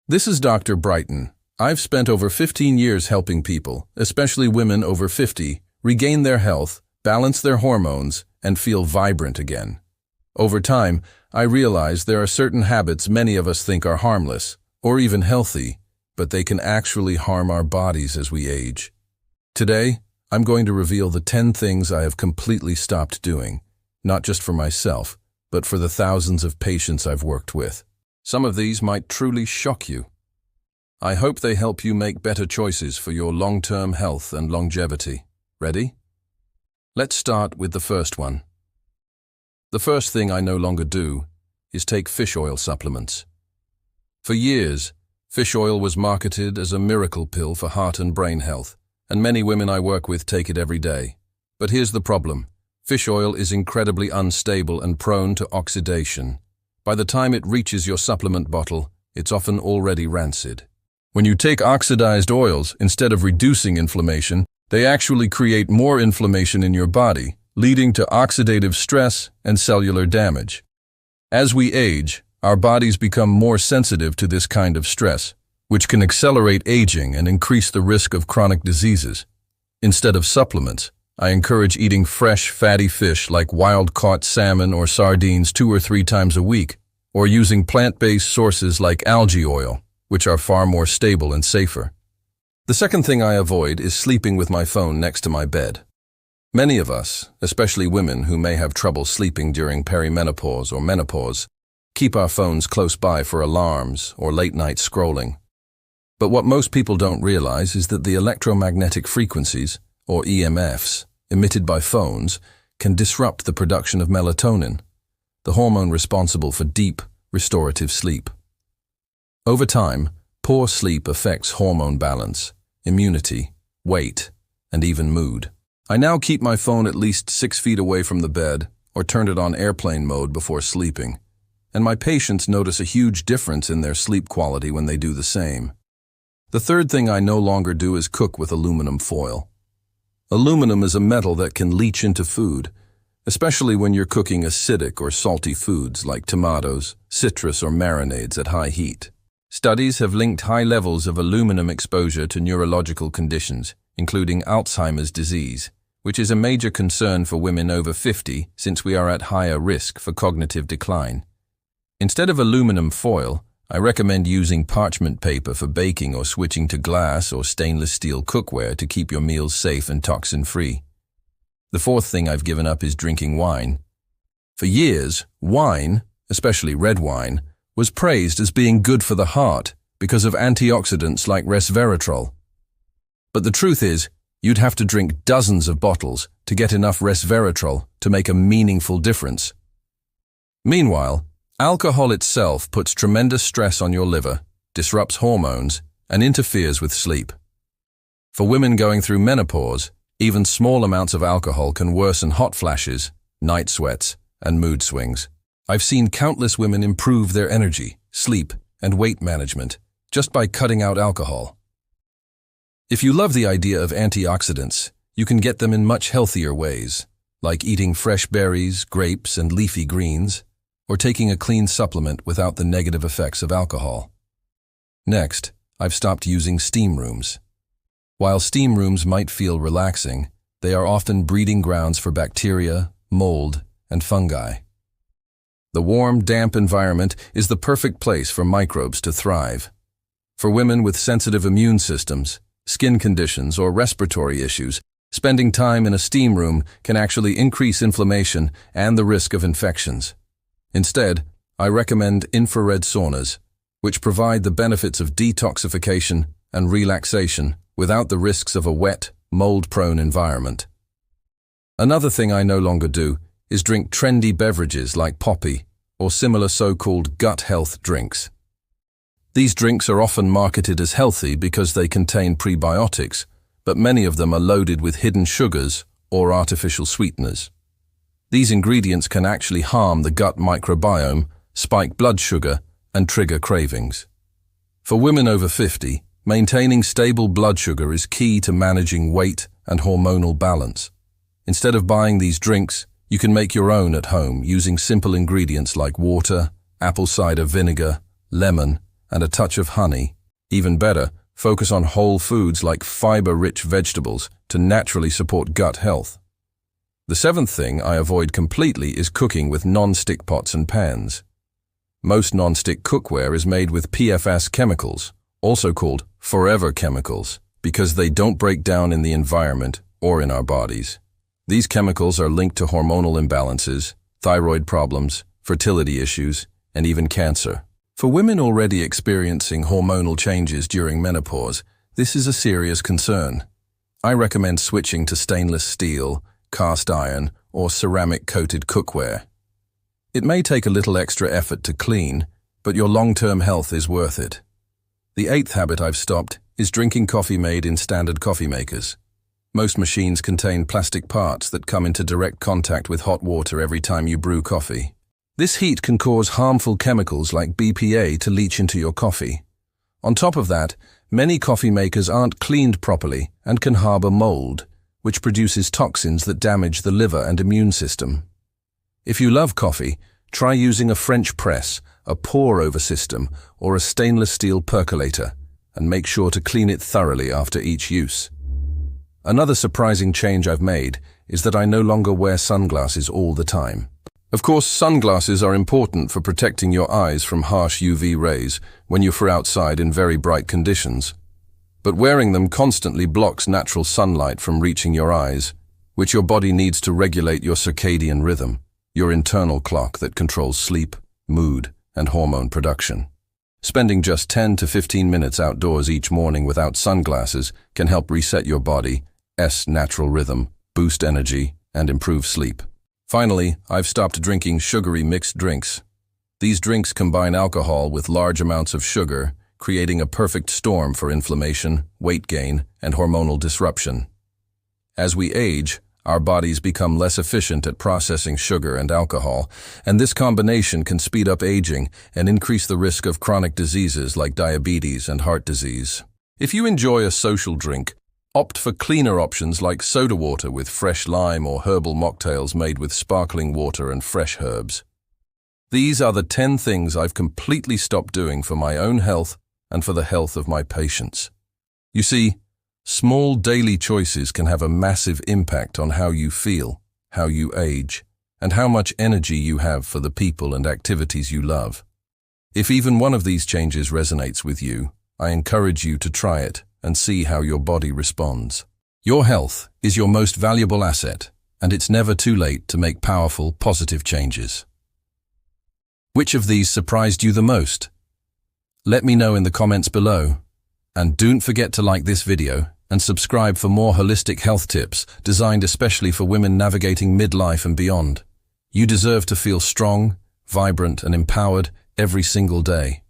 This is Dr. Brighton. I've spent over 15 years helping people, especially women over 50, regain their health, balance their hormones, and feel vibrant again. Over time, I realized there are certain habits many of us think are harmless, or even healthy, but they can actually harm our bodies as we age. Today, I'm going to reveal the 10 things I have completely stopped doing, not just for myself, but for the thousands of patients I've worked with. Some of these might truly shock you. I hope they help you make better choices for your long-term health and longevity. Ready? Let's start with the first one. The first thing I no longer do is take fish oil supplements. For years, fish oil was marketed as a miracle pill for heart and brain health, and many women I work with take it every day. But here's the problem. Fish oil is incredibly unstable and prone to oxidation. By the time it reaches your supplement bottle, it's often already rancid. When you take oxidized oils, instead of reducing inflammation, they actually create more inflammation in your body, leading to oxidative stress and cellular damage. As we age, our bodies become more sensitive to this kind of stress, which can accelerate aging and increase the risk of chronic diseases. Instead of supplements, I encourage eating fresh, fatty fish like wild-caught salmon or sardines 2 or 3 times a week, or using plant-based sources like algae oil, which are far more stable and safer. The second thing I avoid is sleeping with my phone next to my bed. Many of us, especially women who may have trouble sleeping during perimenopause or menopause, keep our phones close by for alarms or late-night scrolling. But what most people don't realize is that the electromagnetic frequencies, or EMFs, emitted by phones can disrupt the production of melatonin, the hormone responsible for deep, restorative sleep. Over time, poor sleep affects hormone balance, immunity, weight, and even mood. I now keep my phone at least 6 feet away from the bed or turn it on airplane mode before sleeping, and my patients notice a huge difference in their sleep quality when they do the same. The third thing I no longer do is cook with aluminum foil. Aluminum is a metal that can leach into food, especially when you're cooking acidic or salty foods like tomatoes, citrus, or marinades at high heat. Studies have linked high levels of aluminum exposure to neurological conditions, including Alzheimer's disease, which is a major concern for women over 50 since we are at higher risk for cognitive decline. Instead of aluminum foil, I recommend using parchment paper for baking or switching to glass or stainless steel cookware to keep your meals safe and toxin-free. The fourth thing I've given up is drinking wine. For years, wine, especially red wine, was praised as being good for the heart because of antioxidants like resveratrol. But the truth is, you'd have to drink dozens of bottles to get enough resveratrol to make a meaningful difference. Meanwhile, alcohol itself puts tremendous stress on your liver, disrupts hormones, and interferes with sleep. For women going through menopause, even small amounts of alcohol can worsen hot flashes, night sweats, and mood swings. I've seen countless women improve their energy, sleep, and weight management just by cutting out alcohol. If you love the idea of antioxidants, you can get them in much healthier ways, like eating fresh berries, grapes, and leafy greens, or taking a clean supplement without the negative effects of alcohol. Next, I've stopped using steam rooms. While steam rooms might feel relaxing, they are often breeding grounds for bacteria, mold, and fungi. The warm, damp environment is the perfect place for microbes to thrive. For women with sensitive immune systems, skin conditions, or respiratory issues, spending time in a steam room can actually increase inflammation and the risk of infections. Instead, I recommend infrared saunas, which provide the benefits of detoxification and relaxation without the risks of a wet, mold-prone environment. Another thing I no longer do is drink trendy beverages like Poppi or similar so-called gut health drinks. These drinks are often marketed as healthy because they contain prebiotics, but many of them are loaded with hidden sugars or artificial sweeteners. These ingredients can actually harm the gut microbiome, spike blood sugar, and trigger cravings. For women over 50, maintaining stable blood sugar is key to managing weight and hormonal balance. Instead of buying these drinks, you can make your own at home using simple ingredients like water, apple cider vinegar, lemon, and a touch of honey. Even better, focus on whole foods like fiber-rich vegetables to naturally support gut health. The seventh thing I avoid completely is cooking with non-stick pots and pans. Most non-stick cookware is made with PFAS chemicals, also called forever chemicals, because they don't break down in the environment or in our bodies. These chemicals are linked to hormonal imbalances, thyroid problems, fertility issues, and even cancer. For women already experiencing hormonal changes during menopause, this is a serious concern. I recommend switching to stainless steel, cast iron, or ceramic-coated cookware. It may take a little extra effort to clean, but your long-term health is worth it. The eighth habit I've stopped is drinking coffee made in standard coffee makers. Most machines contain plastic parts that come into direct contact with hot water every time you brew coffee. This heat can cause harmful chemicals like BPA to leach into your coffee. On top of that, many coffee makers aren't cleaned properly and can harbor mold, which produces toxins that damage the liver and immune system. If you love coffee, try using a French press, a pour-over system, or a stainless steel percolator, and make sure to clean it thoroughly after each use. Another surprising change I've made is that I no longer wear sunglasses all the time. Of course, sunglasses are important for protecting your eyes from harsh UV rays when you're outside in very bright conditions. But wearing them constantly blocks natural sunlight from reaching your eyes, which your body needs to regulate your circadian rhythm, your internal clock that controls sleep, mood, and hormone production. Spending just 10 to 15 minutes outdoors each morning without sunglasses can help reset your body's natural rhythm, boost energy, and improve sleep. Finally, I've stopped drinking sugary mixed drinks. These drinks combine alcohol with large amounts of sugar, creating a perfect storm for inflammation, weight gain, and hormonal disruption. As we age, our bodies become less efficient at processing sugar and alcohol, and this combination can speed up aging and increase the risk of chronic diseases like diabetes and heart disease. If you enjoy a social drink, opt for cleaner options like soda water with fresh lime or herbal mocktails made with sparkling water and fresh herbs. These are the 10 things I've completely stopped doing for my own health and for the health of my patients. You see, small daily choices can have a massive impact on how you feel, how you age, and how much energy you have for the people and activities you love. If even one of these changes resonates with you, I encourage you to try it and see how your body responds. Your health is your most valuable asset, and it's never too late to make powerful, positive changes. Which of these surprised you the most? Let me know in the comments below. And don't forget to like this video and subscribe for more holistic health tips designed especially for women navigating midlife and beyond. You deserve to feel strong, vibrant, and empowered every single day.